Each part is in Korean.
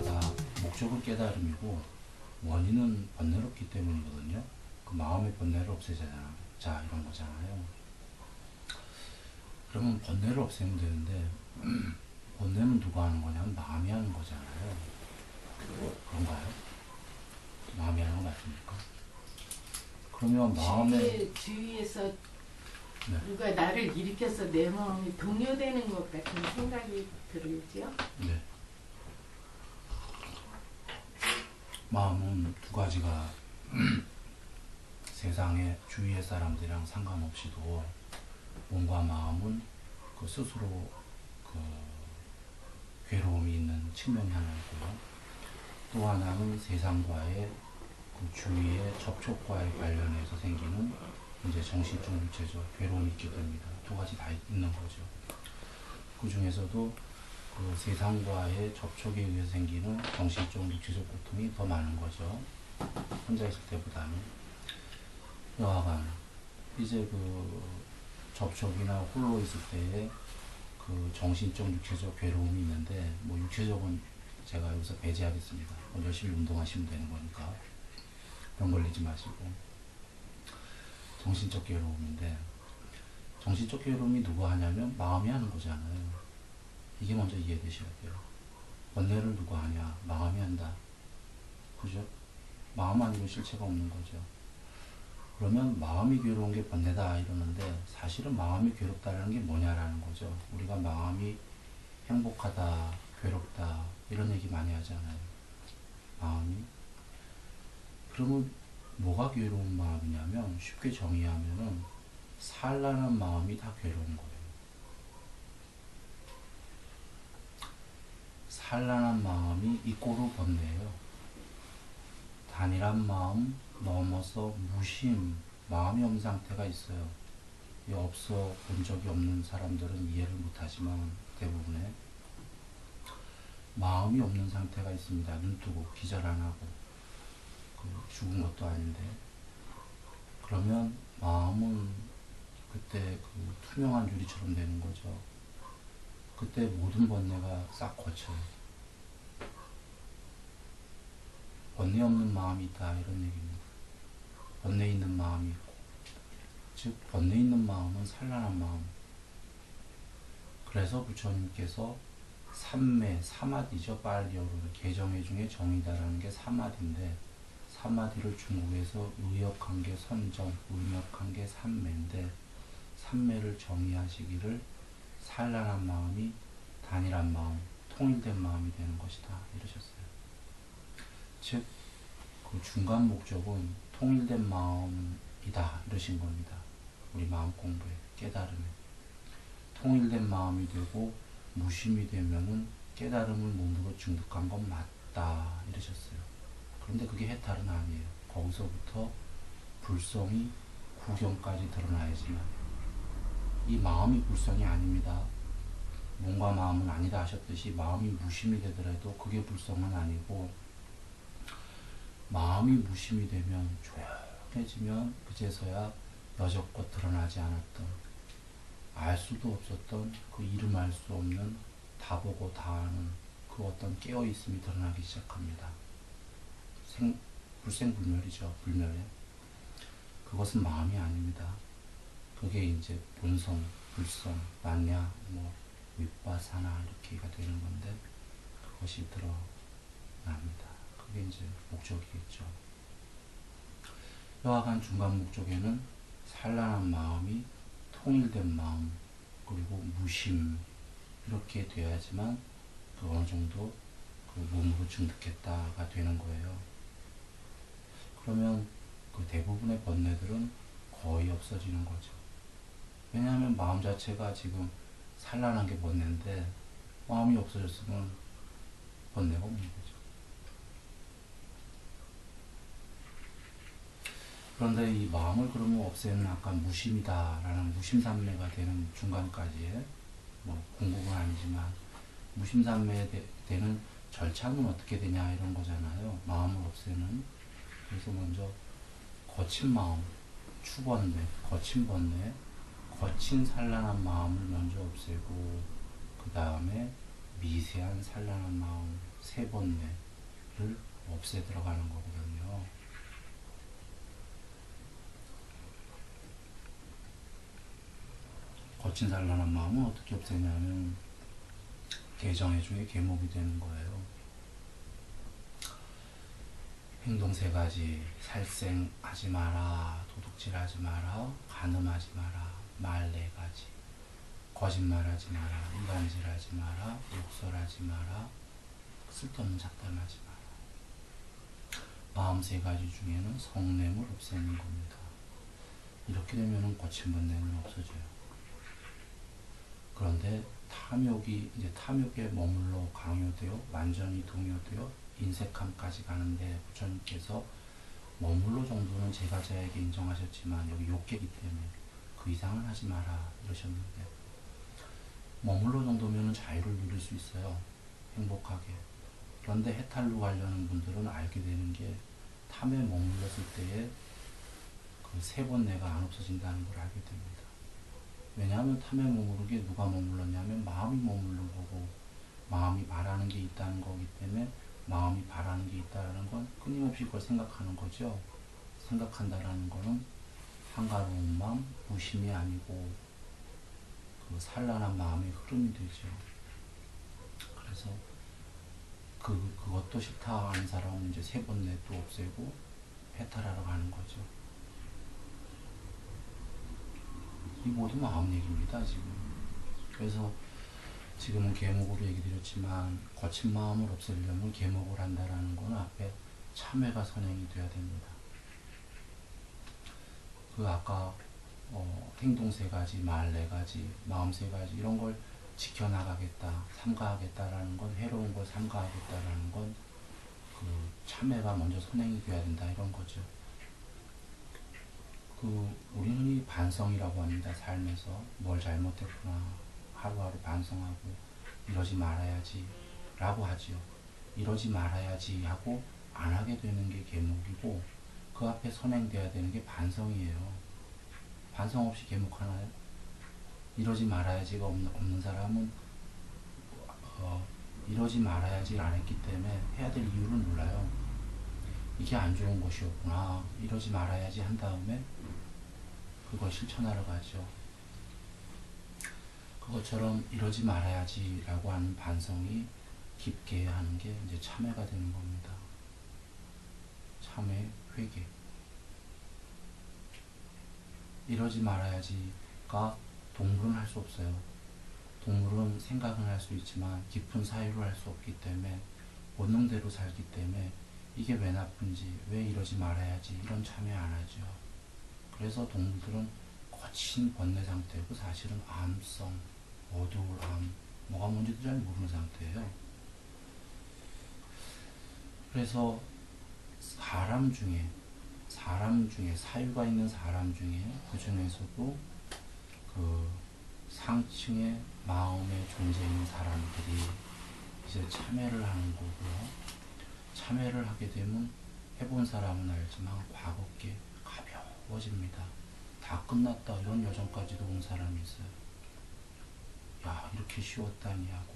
다 목적은 깨달음이고 원인은 번뇌롭기 때문이거든요. 그 마음의 번뇌를 없애자 이런 거잖아요. 그러면 번뇌를 없애면 되는데 번뇌는 누가 하는 거냐면 마음이 하는 거잖아요. 그런가요? 마음이 하는 거 맞습니까? 그러면 마음의 주위에서 네. 누가 나를 일으켜서 내 마음이 동요되는 것 같은 생각이 들지요. 네. 마음은 두 가지가 세상의 주위의 사람들이랑 상관없이도 몸과 마음은 그 스스로 그 괴로움이 있는 측면이 하나 있고요. 또 하나는 세상과의 그 주위의 접촉과의 관련해서 생기는 이제 정신적, 육체적 괴로움이 있게 됩니다. 두 가지 다 있는 거죠. 그 중에서도 그 세상과의 접촉에 의해서 생기는 정신적, 육체적 고통이 더 많은 거죠. 혼자 있을 때보다는. 여하간 이제 그 접촉이나 홀로 있을 때에 그 정신적, 육체적 괴로움이 있는데 뭐 육체적은 제가 여기서 배제하겠습니다. 열심히 운동하시면 되는 거니까 병 걸리지 마시고. 정신적 괴로움인데 정신적 괴로움이 누가 하냐면 마음이 하는 거잖아요. 이게 먼저 이해되셔야 돼요. 번뇌를 누가 하냐? 마음이 한다. 그죠? 마음 아니면 실체가 없는 거죠. 그러면 마음이 괴로운 게 번뇌다 이러는데 사실은 마음이 괴롭다는 게 뭐냐라는 거죠. 우리가 마음이 행복하다, 괴롭다 이런 얘기 많이 하잖아요. 마음이. 그러면 뭐가 괴로운 마음이냐면 쉽게 정의하면은 산란한 마음이 다 괴로운 거예요. 산란한 마음이 이꼬르 번뇌예요. 단일한 마음 넘어서 무심, 마음이 없는 상태가 있어요. 이 없어 본 적이 없는 사람들은 이해를 못하지만 대부분의 마음이 없는 상태가 있습니다. 눈 뜨고 기절 안 하고 죽은 것도 아닌데. 그러면 마음은 그때 그 투명한 유리처럼 되는 거죠. 그때 모든 번뇌가 싹 거쳐요. 번뇌 없는 마음이 있다 이런 얘기입니다. 번뇌 있는 마음이 있고, 즉 번뇌 있는 마음은 산란한 마음. 그래서 부처님께서 삼매, 사마디죠. 빨리어로 개정회 중에 정의다라는 게 사마디인데 사마디를 중국에서 의역한 게 선정, 의역한 게 삼매인데 삼매를 정의하시기를 산란한 마음이 단일한 마음, 통일된 마음이 되는 것이다 이러셨어요. 즉, 그 중간 목적은 통일된 마음이다 이러신 겁니다. 우리 마음 공부에, 깨달음에. 통일된 마음이 되고 무심이 되면은 깨달음을 몸으로 증득한 건 맞다 이러셨어요. 그런데 그게 해탈은 아니에요. 거기서부터 불성이 구경까지 드러나야지만. 이 마음이 불성이 아닙니다. 몸과 마음은 아니다 하셨듯이 마음이 무심이 되더라도 그게 불성은 아니고, 마음이 무심이 되면 조용해지면 그제서야 여적껏 드러나지 않았던, 알 수도 없었던 그 이름할 수 없는 다 보고 다 아는 그 어떤 깨어있음이 드러나기 시작합니다. 불생불멸이죠. 불멸에. 그것은 마음이 아닙니다. 그게 이제 본성, 불성, 만냐, 윗바사나 이렇게가 되는 건데 그것이 드러납니다. 그게 이제 목적이겠죠. 여하간 중간 목적에는 산란한 마음이 통일된 마음, 그리고 무심, 이렇게 돼야지만 그 어느 정도 그 몸으로 증득했다가 되는 거예요. 그러면 그 대부분의 번뇌들은 거의 없어지는 거죠. 왜냐하면 마음 자체가 지금 산란한 게 번뇌인데 마음이 없어졌으면 번뇌가 없는 거죠. 그런데 이 마음을 그러면 없애는 아까 무심이다라는 무심산매가 되는 중간까지의 공부는 아니지만 무심산매에 되는 절차는 어떻게 되냐 이런 거잖아요. 마음을 없애는. 그래서 먼저 거친 마음, 추번뇌, 거친 번뇌, 거친 산란한 마음을 먼저 없애고 그 다음에 미세한 산란한 마음 세 번뇌를 없애 들어가는 거거든요. 거친 산란한 마음은 어떻게 없애냐면 개정해주의 계목이 되는 거예요. 행동 세 가지, 살생하지 마라, 도둑질하지 마라, 간음하지 마라, 말 네 가지, 거짓말하지 마라, 이간질하지 마라, 욕설하지 마라, 쓸데없는 잡담하지 마라. 마음 세 가지 중에는 성냄을 없애는 겁니다. 이렇게 되면은 거친 번뇌는 없어져요. 그런데 탐욕에 머물러 강요되어 완전히 동요되어 인색함까지 가는데 부처님께서 머물러 정도는 제가자에게 인정하셨지만 여기 욕계이기 때문에 그 이상은 하지 마라 이러셨는데, 머물러 정도면 자유를 누릴 수 있어요. 행복하게. 그런데 해탈로 가려는 분들은 알게 되는 게 탐에 머물렀을 때에 그 세 번뇌가 안 없어진다는 걸 알게 됩니다. 왜냐하면 탐에 머무르게 누가 머물렀냐면 마음이 머무른 거고, 마음이 바라는 게 있다는 거기 때문에 마음이 바라는 게 있다는 건 끊임없이 그걸 생각하는 거죠. 생각한다라는 거는 한가로운 마음, 무심이 아니고 그 산란한 마음의 흐름이 되죠. 그래서 그것도 싫다 하는 사람은 이제 세 번뇌도 없애고 해탈하러 가는 거죠. 이 모두 마음 얘기입니다, 지금. 그래서 지금은 계목으로 얘기 드렸지만 거친 마음을 없애려면 계목을 한다라는 건 앞에 참회가 선행이 돼야 됩니다. 그 아까 행동 세 가지, 말 네 가지, 마음 세 가지 이런 걸 지켜나가겠다, 삼가하겠다라는 건, 해로운 걸 삼가하겠다라는 건 그 참회가 먼저 선행이 돼야 된다 이런 거죠. 우리는 이 반성이라고 합니다. 삶에서 뭘 잘못했구나 하루하루 반성하고 이러지 말아야지 라고 하지요. 이러지 말아야지 하고 안 하게 되는 게 계목이고, 그 앞에 선행돼야 되는 게 반성이에요. 반성 없이 계목하나요? 이러지 말아야지가 없는 사람은 이러지 말아야지 안 했기 때문에 해야 될 이유를 몰라요. 이게 안 좋은 것이었구나, 이러지 말아야지 한 다음에 그걸 실천하러 가죠. 그것처럼 이러지 말아야지 라고 하는 반성이 깊게 하는 게 이제 참회가 되는 겁니다. 참회, 회개. 이러지 말아야지가 동물은 할 수 없어요. 동물은 생각은 할 수 있지만 깊은 사유를 할 수 없기 때문에 본능대로 살기 때문에 이게 왜 나쁜지, 왜 이러지 말아야지 이런 참회 안 하죠. 그래서 동물들은 거친 번뇌 상태고 사실은 암성, 어두울 암, 뭐가 뭔지도 잘 모르는 상태예요. 그래서 사람 중에 사유가 있는 사람 중에 그 중에서도 그 상층의 마음의 존재 있는 사람들이 이제 참회를 하는 거고요. 참회를 하게 되면 해본 사람은 알지만 과거께 가벼워집니다. 다 끝났다 이런 여정까지도 온 사람이 있어요. 야, 이렇게 쉬웠다니 하고.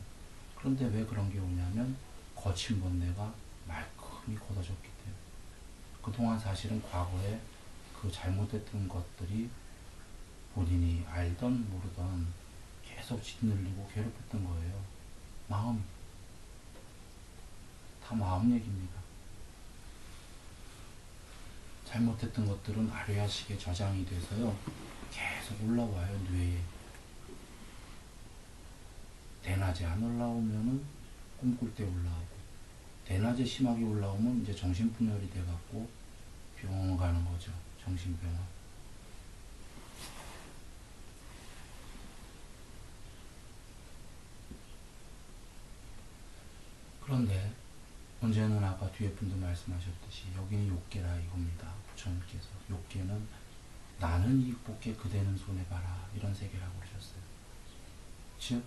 그런데 왜 그런 게 오냐면 거친 번뇌가 말끔히 걷어졌기 때문에. 그동안 사실은 과거에 그 잘못했던 것들이 본인이 알던 모르던 계속 짓눌리고 괴롭혔던 거예요. 마음. 다 마음 얘기입니다. 잘못했던 것들은 아뢰야식에 저장이 돼서요 계속 올라와요. 뇌에. 대낮에 안 올라오면은 꿈꿀 때 올라오고, 대낮에 심하게 올라오면 이제 정신분열이 돼갖고 병원 가는 거죠. 정신병원. 그런데 문제는 아까 뒤에 분도 말씀하셨듯이 여기는 욕계라 이겁니다. 부처님께서 욕계는 나는 이익 볼게 그대는 손해봐라 이런 세계라고 그러셨어요. 즉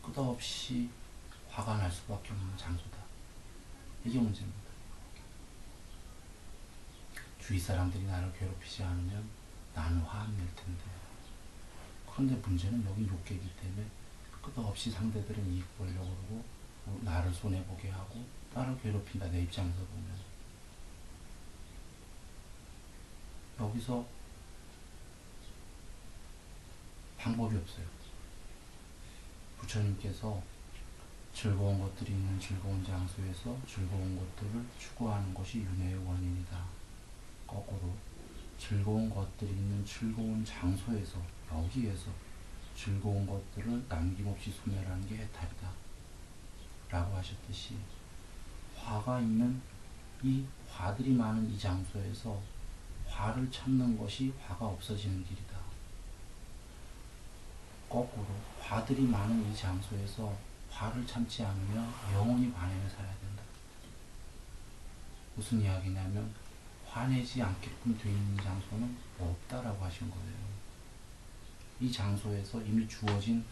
끝없이 화가 날 수밖에 없는 장소다. 이게 문제입니다. 주위 사람들이 나를 괴롭히지 않으면 나는 화 안 낼 텐데 그런데 문제는 여기 욕계이기 때문에 끝없이 상대들은 이익 보려고 그러고 나를 손해보게 하고 나를 괴롭힌다. 내 입장에서 보면 여기서 방법이 없어요. 부처님께서 즐거운 것들이 있는 즐거운 장소에서 즐거운 것들을 추구하는 것이 윤회의 원인이다. 거꾸로 즐거운 것들이 있는 즐거운 장소에서 여기에서 즐거운 것들을 남김없이 소멸하는 게 해탈이다 라고 하셨듯이 화가 있는 이 화들이 많은 이 장소에서 화를 참는 것이 화가 없어지는 길이다. 거꾸로 화들이 많은 이 장소에서 화를 참지 않으면 영원히 화내며 살아야 된다. 무슨 이야기냐면 화내지 않게끔 되어 있는 장소는 없다라고 하신 거예요. 이 장소에서 이미 주어진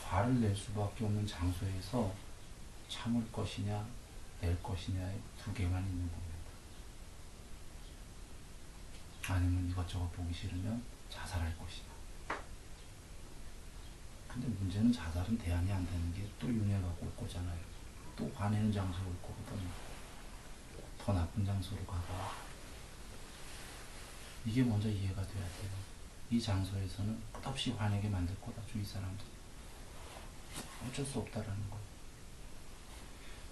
화를 낼 수밖에 없는 장소에서 참을 것이냐 낼 것이냐의 두 개만 있는 겁니다. 아니면 이것저것 보기 싫으면 자살할 것이냐. 근데 문제는 자살은 대안이 안 되는 게 또 윤회가 올 거잖아요. 또 화내는 장소로 올 거거든요. 더 나쁜 장소로 가고. 이게 먼저 이해가 돼야 돼요. 이 장소에서는 끝없이 화내게 만들 거다. 주위 사람들. 어쩔 수 없다라는 거예요.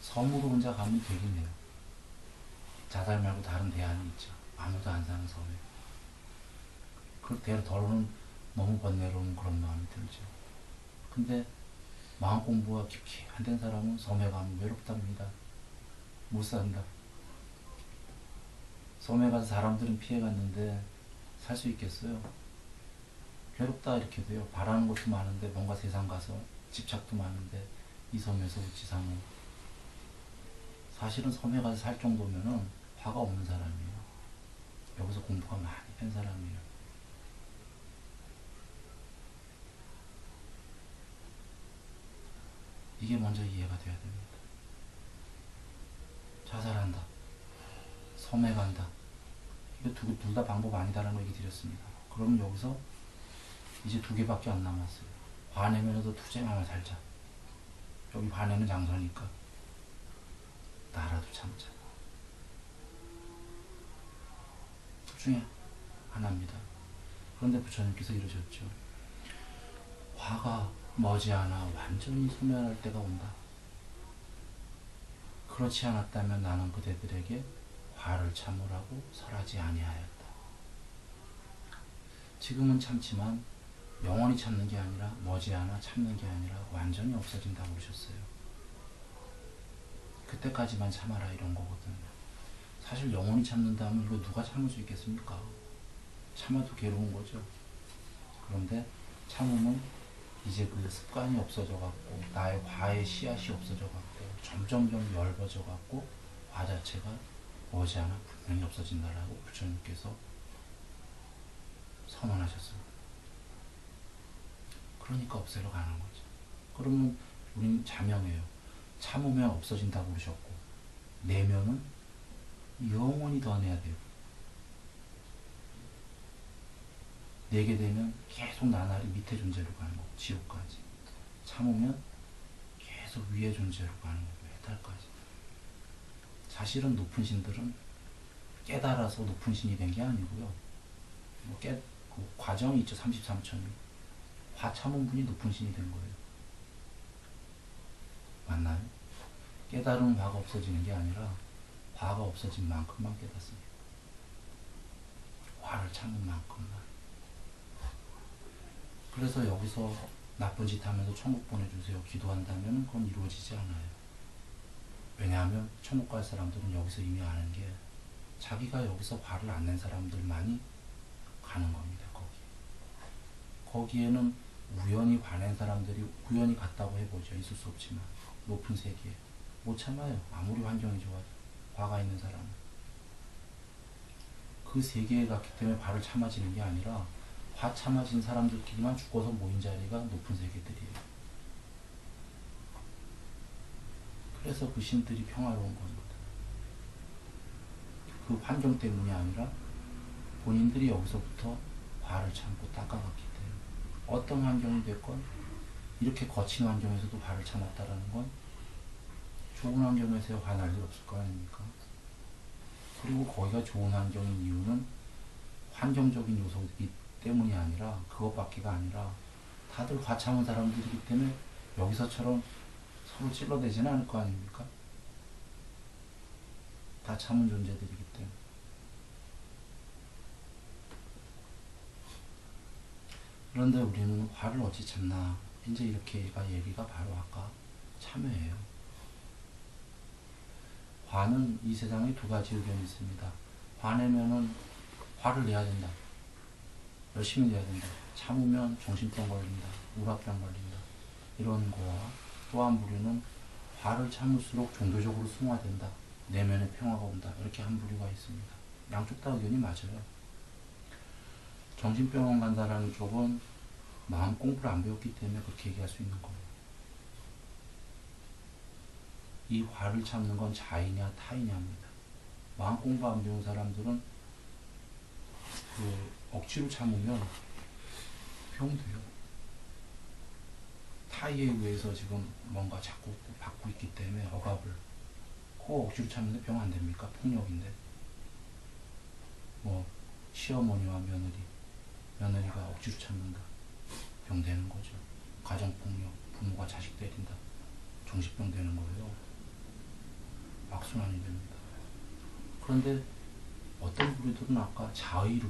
섬으로 혼자 가면 되긴 해요. 자살 말고 다른 대안이 있죠. 아무도 안 사는 섬에. 그렇게 덜어는 너무 번뇌로운 그런 마음이 들죠. 근데 마음 공부가 깊이 안 된 사람은 섬에 가면 외롭답니다. 못 산다. 섬에 가서 사람들은 피해갔는데 살 수 있겠어요? 괴롭다 이렇게 돼요. 바라는 것도 많은데 뭔가 세상 가서 집착도 많은데 이 섬에서 우치상호. 사실은 섬에 가서 살 정도면은 화가 없는 사람이에요. 여기서 공부가 많이 된 사람이에요. 이게 먼저 이해가 돼야 됩니다. 자살한다. 섬에 간다. 이거 둘 다 방법 아니다라는 얘기 드렸습니다. 그러면 여기서 이제 두 개밖에 안 남았어요. 화내면서도 투쟁하며 살자. 여기 화내는 장소니까 나라도 참자. 둘 중에 하나입니다. 그런데 부처님께서 이러셨죠. 화가 머지않아 완전히 소멸할 때가 온다. 그렇지 않았다면 나는 그대들에게 화를 참으라고 설하지 아니하였다. 지금은 참지만 영원히 참는 게 아니라 머지않아 참는 게 아니라 완전히 없어진다고 그러셨어요. 그때까지만 참아라 이런 거거든요. 사실 영원히 참는다면 이거 누가 참을 수 있겠습니까? 참아도 괴로운 거죠. 그런데 참으면 이제 그 습관이 없어져 갖고 나의 화의 씨앗이 없어져 갖고 점점점 엷어져 갖고 화 자체가 머지않아 분명히 없어진다라고 부처님께서 선언하셨습니다. 그러니까 없애러 가는 거죠. 그러면 우리는 자명해요. 참으면 없어진다고 그러셨고 내면은 영원히 더 내야 돼요. 내게 되면 계속 나날이 밑에 존재로 가는 거고 지옥까지. 참으면 계속 위의 존재로 가는 거고 해탈까지. 사실은 높은 신들은 깨달아서 높은 신이 된 게 아니고요. 그 과정이 있죠. 33천이. 화 참은 분이 높은 신이 된 거예요. 맞나요? 깨달은 화가 없어지는 게 아니라 화가 없어진 만큼만 깨닫습니다. 화를 참은 만큼만. 그래서 여기서 나쁜 짓 하면서 천국 보내주세요 기도한다면 그건 이루어지지 않아요. 왜냐하면 천국 갈 사람들은 여기서 이미 아는 게 자기가 여기서 화를 안 낸 사람들만이 가는 겁니다. 거기에는 우연히 화낸 사람들이 우연히 갔다고 해보죠. 있을 수 없지만 높은 세계에 못 참아요. 아무리 환경이 좋아도 화가 있는 사람은 그 세계에 갔기 때문에 화를 참아지는 게 아니라 화 참아진 사람들끼리만 죽어서 모인 자리가 높은 세계들이에요. 그래서 그 신들이 평화로운 겁니다. 그 환경 때문이 아니라 본인들이 여기서부터 화를 참고 닦아갔기 때문에 어떤 환경이 됐건 이렇게 거친 환경에서도 화를 참았다라는 건 좋은 환경에서 화날 일 없을 거 아닙니까? 그리고 거기가 좋은 환경인 이유는 환경적인 요소이기 때문이 아니라 그것밖에가 아니라 다들 화 참은 사람들이기 때문에 여기서처럼 서로 찔러대지는 않을 거 아닙니까? 다 참은 존재들이기 때문에. 그런데 우리는 화를 어찌 참나? 이제 이렇게 얘기가 바로 아까 참여예요. 화는 이 세상에 두 가지 의견이 있습니다. 화내면은 화를 내야 된다. 열심히 내야 된다. 참으면 정신병 걸린다. 우라병 걸린다. 이런 거와 또 한 부류는 화를 참을수록 종교적으로 승화된다. 내면에 평화가 온다. 이렇게 한 부류가 있습니다. 양쪽 다 의견이 맞아요. 정신병원 간다라는 쪽은 마음 공부를 안 배웠기 때문에 그렇게 얘기할 수 있는 거예요. 이 화를 참는 건 자이냐 타이냐입니다. 마음 공부 안 배운 사람들은 억지로 참으면 병돼요. 타이에 의해서 지금 뭔가 자꾸 받고 있기 때문에 억압을. 그거 억지로 참는데 병 안 됩니까? 폭력인데. 뭐 시어머니와 며느리가 억지로 참는다. 병 되는 거죠. 가정폭력, 부모가 자식 때린다. 정신병 되는 거예요. 악순환이 됩니다. 그런데 어떤 부류들은 아까 자의로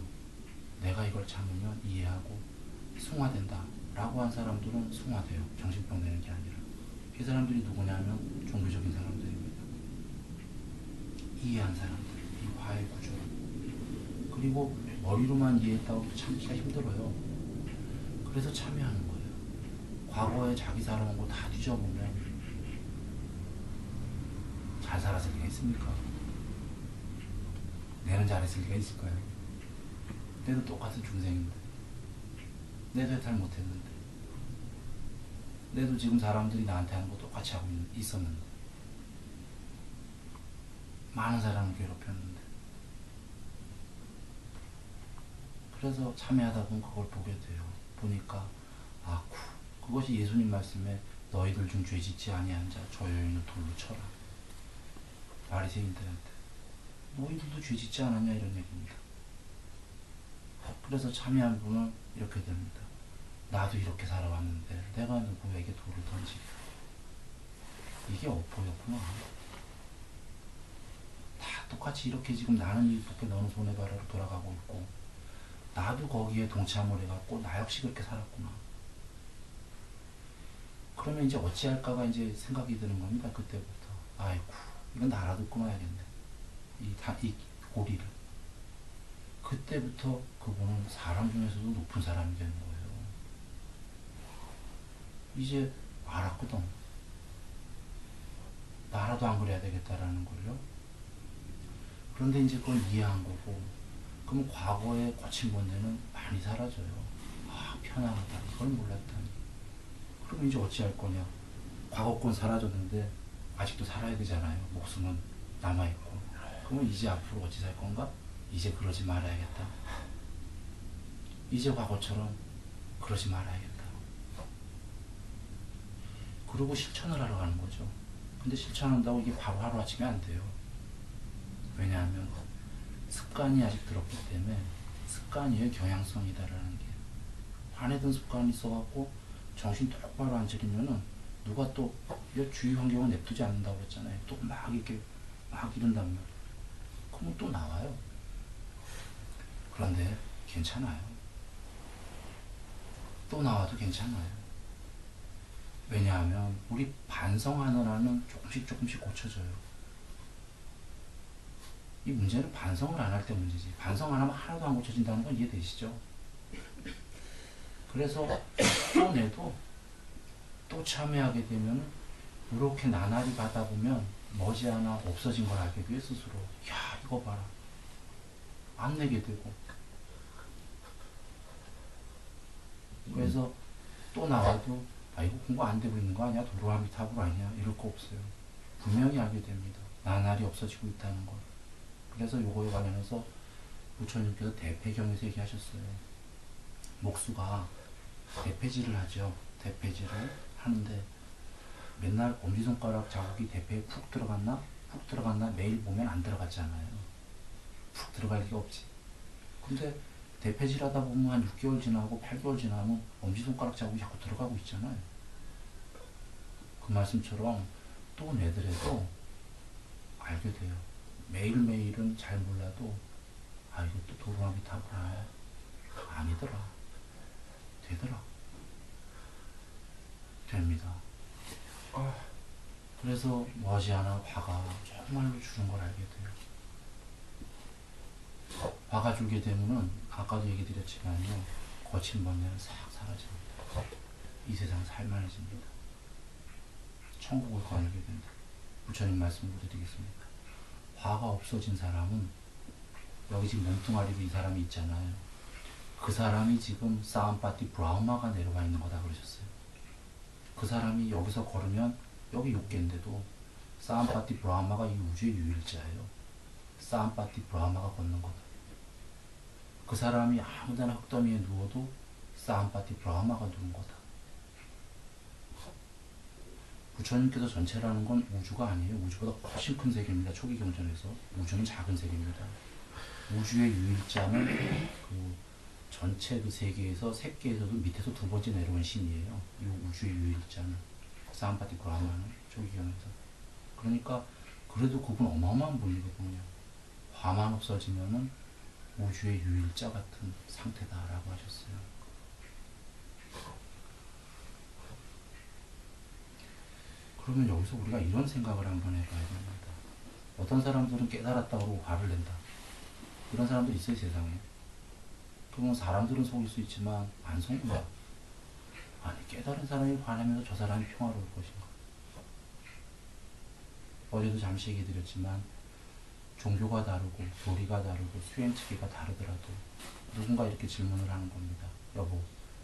내가 이걸 참으면 이해하고 승화된다 라고 한 사람들은 승화돼요. 정신병 되는 게 아니라. 이 사람들이 누구냐면 종교적인 사람들입니다. 이해한 사람들, 이 화의 구조. 그리고 머리로만 이해했다고 참기가 힘들어요. 그래서 참여하는 거예요. 과거에 자기 살아온 거 다 뒤져보면 잘 살았을 리가 있습니까? 내는 잘했을 리가 있을까요? 내도 똑같은 중생인데, 내도 해탈 못했는데, 내도 지금 사람들이 나한테 하는 거 똑같이 하고 있었는데, 많은 사람을 괴롭혔는데. 그래서 참여하다 보면 그걸 보게 돼요. 보니까 그것이 예수님 말씀에 너희들 중 죄짓지 아니한 자 저 여인을 돌로 쳐라. 바리새인들한테 너희들도 죄짓지 않았냐 이런 얘기입니다. 그래서 참여한 분은 이렇게 됩니다. 나도 이렇게 살아왔는데 내가 누구에게 돌을 던지게. 이게 어포였구나. 다 똑같이 이렇게 지금 나는 이 부패 너는 손해봐라로 돌아가고 있고 나도 거기에 동참을 해갖고 나 역시 그렇게 살았구나. 그러면 이제 어찌할까가 이제 생각이 드는 겁니다. 그때부터. 아이고, 이건 나라도 끊어야겠네. 이 고리를. 그때부터 그분은 사람 중에서도 높은 사람이 되는 거예요. 이제 알았거든. 나라도 안 그래야 되겠다라는 걸요. 그런데 이제 그걸 이해한 거고, 그럼 과거에 거친 번뇌는 많이 사라져요. 편안하다. 이걸 몰랐다니. 그럼 이제 어찌할 거냐. 과거 건 사라졌는데 아직도 살아야 되잖아요. 목숨은 남아있고. 그러면 이제 앞으로 어찌 살 건가? 이제 그러지 말아야겠다. 이제 과거처럼 그러지 말아야겠다. 그러고 실천을 하러 가는 거죠. 근데 실천한다고 이게 바로 하루아침에 안 돼요. 왜냐하면 습관이 아직 들었기 때문에 습관이에요. 경향성이다라는 게. 화내던 습관이 있어갖고 정신 똑바로 안 차리면은 누가 또 주위 환경을 냅두지 않는다고 그랬잖아요. 또 막 이렇게 막 이런단 말이에요. 그러면 또 나와요. 그런데 괜찮아요. 또 나와도 괜찮아요. 왜냐하면 우리 반성하느라는 조금씩 고쳐져요. 이 문제는 반성을 안 할 때 문제지. 반성 안 하면 하나도 안 고쳐진다는 건 이해되시죠? 그래서 또 내도 또 참여하게 되면 이렇게 나날이 가다 보면 머지않아 없어진 걸 알게 돼요. 스스로. 야, 이거 봐라. 안 내게 되고. 그래서 또 나와도 이거 공부 안 되고 있는 거 아니야? 도로아미타불 아니야? 이럴 거 없어요. 분명히 알게 됩니다. 나날이 없어지고 있다는 걸. 그래서 요거에 관련해서 부처님께서 대패경에서 얘기하셨어요. 목수가 대패질을 하죠. 대패질을 하는데 맨날 엄지손가락 자국이 대패에 푹 들어갔나? 푹 들어갔나? 매일 보면 안 들어갔잖아요. 푹 들어갈 리가 없지. 근데 대패질 하다 보면 한 6개월 지나고 8개월 지나면 엄지손가락 자국이 자꾸 들어가고 있잖아요. 그 말씀처럼 또 내더라도 알게 돼요. 매일매일은 잘 몰라도 아 이것도 도루묵이 타구나. 아니더라. 되더라. 됩니다. 그래서 머지않아 화가 정말로 줄은 걸 알게 돼요. 화가 줄게 되면은 아까도 얘기 드렸지만요. 거친 번뇌는 싹 사라집니다. 이 세상 살만해집니다. 천국을 거느게 된다. 부처님 말씀으로 드리겠습니다. 화가 없어진 사람은 여기 지금 몸뚱아리로 이 사람이 있잖아요. 그 사람이 지금 사암파티 브라우마가 내려와 있는 거다 그러셨어요. 그 사람이 여기서 걸으면 여기 6개인데도 사암파티 브라우마가 이 우주의 유일자예요. 사암파티 브라우마가 걷는 거다. 그 사람이 아무데나 흙더미에 누워도 사암파티 브라우마가 누운 거다. 부처님께서 전체라는 건 우주가 아니에요. 우주보다 훨씬 큰 세계입니다. 초기 경전에서. 우주는 작은 세계입니다. 우주의 유일자는 그 전체 그 세계에서 세계에서도 밑에서 두 번째 내려온 신이에요. 이 우주의 유일자는 사암파티 브라마는 초기 경에서. 그러니까 그래도 그분 어마어마한 분이거든요. 화만 없어지면은 우주의 유일자 같은 상태다라고 하셨어요. 그러면 여기서 우리가 이런 생각을 한번 해봐야 됩니다. 어떤 사람들은 깨달았다고 화를 낸다. 이런 사람들 있어요, 세상에. 그러면 사람들은 속일 수 있지만 안 속는다. 아니, 깨달은 사람이 화내면서 저 사람이 평화로울 것인가. 어제도 잠시 얘기 드렸지만 종교가 다르고 교리가 다르고 수행체계가 다르더라도 누군가 이렇게 질문을 하는 겁니다. 여보,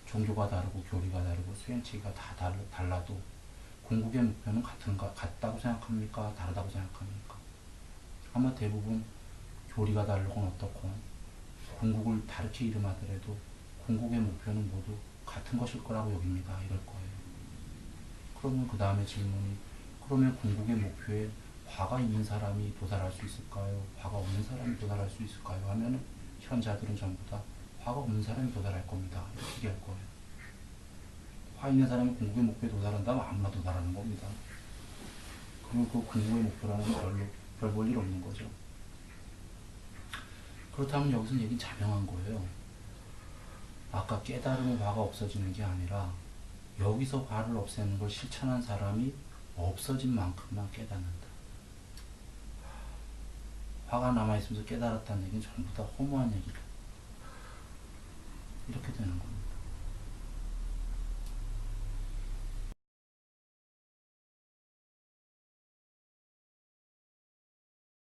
종교가 다르고 교리가 다르고 수행체계가 다 달라도 궁극의 목표는 같다고 생각합니까? 다르다고 생각합니까? 아마 대부분 교리가 다르건 어떻건 궁극을 다르게 이름하더라도 궁극의 목표는 모두 같은 것일 거라고 여깁니다. 이럴 거예요. 그러면 그 다음에 질문이 그러면 궁극의 목표에 화가 있는 사람이 도달할 수 있을까요? 화가 없는 사람이 도달할 수 있을까요? 하면은 현자들은 전부 다 화가 없는 사람이 도달할 겁니다. 이렇게 얘기할 거예요. 화 있는 사람이 궁극의 목표에 도달한다면 아무나 도달하는 겁니다. 그리고 그 궁극의 목표라는 별 볼 일 없는 거죠. 그렇다면 여기서는 얘기는 자명한 거예요. 아까 깨달음의 화가 없어지는 게 아니라 여기서 화를 없애는 걸 실천한 사람이 없어진 만큼만 깨닫는다. 화가 남아있으면서 깨달았다는 얘기는 전부 다 허무한 얘기다.